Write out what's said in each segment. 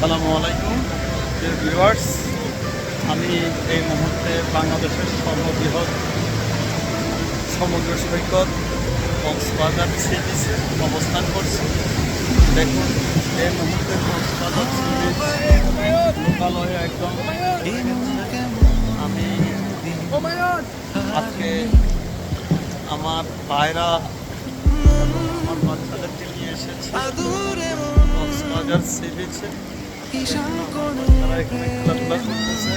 আসসালামু আলাইকুম dear viewers, আমি এই মুহূর্তে বাংলাদেশের সর্ববৃহৎ সমুদ্র সৈকত কক্সবাজার সি বিচে অবস্থান করছি। দেখুন, এই মুহূর্তে কক্সবাজার সি বিচ লোকালয়ে একদম আমি আজকে আমার ভাইরা আমার বাচ্চাদেরকে নিয়ে এসেছি কক্সবাজার সি বিচে। তারা এখানে খেলাধুলা করতেছে।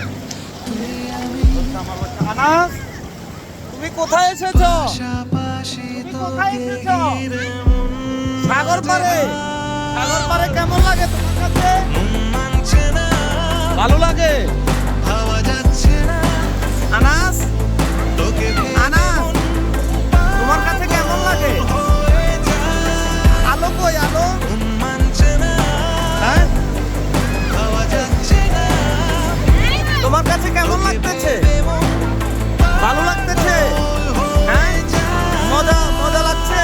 আনাস, তুমি কোথায় এসেছো? সাগর পারে কেমন লাগে তোমার কাছে? ভালো লাগে? আনাস, তোমার কাছে কেমন লাগে? আলো কই আলো? হ্যাঁ, তোমার কাছে কেমন লাগতেছে? ভালো লাগতেছে? হ্যাঁ, মজা লাগছে?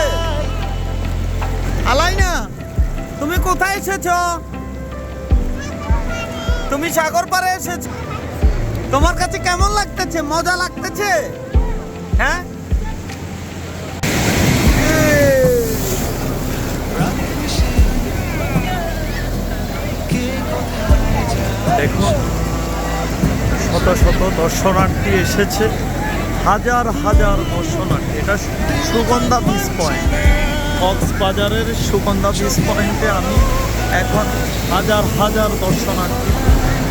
আলাইনা, তুমি কোথায় এসেছো? তুমি সাগর পাড়ে এসেছো। তোমার কাছে কেমন লাগতেছে? মজা লাগতেছে? হ্যাঁ, দেখুন, শত শত দর্শনার্থী এসেছে, হাজার হাজার দর্শনার্থী। এটা সুগন্ধা বিচ পয়েন্ট, কক্সবাজারের সুগন্ধা বিচ পয়েন্টে আমি এখন হাজার হাজার দর্শনার্থী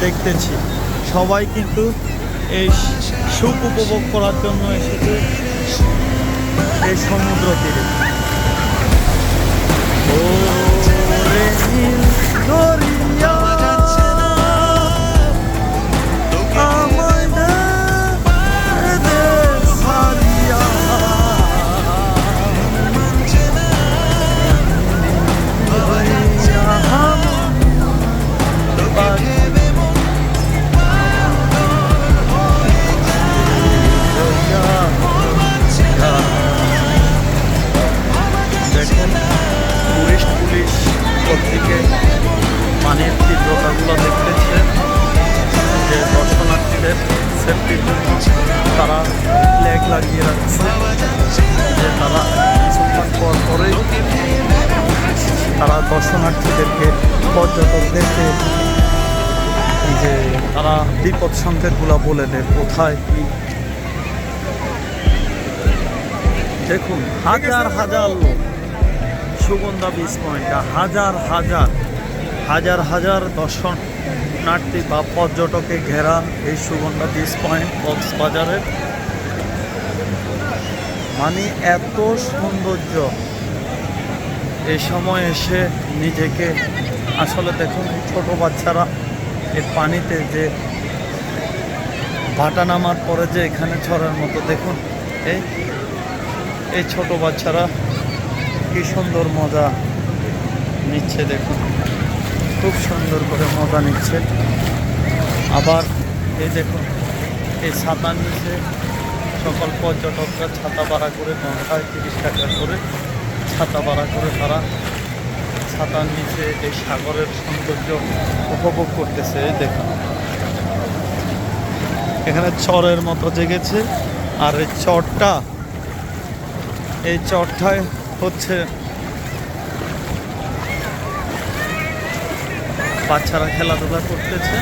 দেখতেছি। সবাই কিন্তু এই সুখ উপভোগ করার জন্য এসেছে এই সমুদ্র তীরে। পানির তীব্রতাগুলো দেখতেছে যে দর্শনার্থীদের সেফটির জন্য তারা ফ্ল্যাগ লাগিয়ে রাখছে, যে তারা কিছুক্ষণ পর পরেই তারা দর্শনার্থীদেরকে পর্যটকদেরকে যে তারা বিপদ সংকেতগুলো বলে দেয় কোথায় কি। দেখুন, হাজার হাজার লোক সুগন্ধা বিচ পয়েন্টটা হাজার হাজার দর্শনার্থী বা পর্যটকে ঘেরা এই সুগন্ধা বিচ পয়েন্ট কক্সবাজারের। মানে এত সৌন্দর্য, এই সময় এসে নিজেকে আসলে দেখুন, ছোট বাচ্চারা এই পানিতে যে ভাটা নামার পরে যে এখানে ছড়ার মতো, দেখুন এই ছোট বাচ্চারা কি সুন্দর মজা নিচ্ছে। দেখুন, খুব সুন্দর করে মজা নিচ্ছে। আবার এই দেখুন, এই ছাতার নিচে সকল পর্যটকরা ছাতা ভাড়া করে, ঘন্টায় 30 টাকা করে ছাতা ভাড়া করে তারা ছাতার নিচে এই সাগরের সৌন্দর্য উপভোগ করতেছে। এই দেখুন, এখানে চরের মতো জেগেছে। আর এই চরটায় হচ্ছে বাচ্চারা খেলাধুলা করতেছে।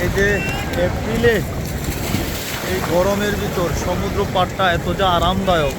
এই যে এপ্রিলে এই গরমের ভিতর সমুদ্র পাড়টা এত যা আরামদায়ক।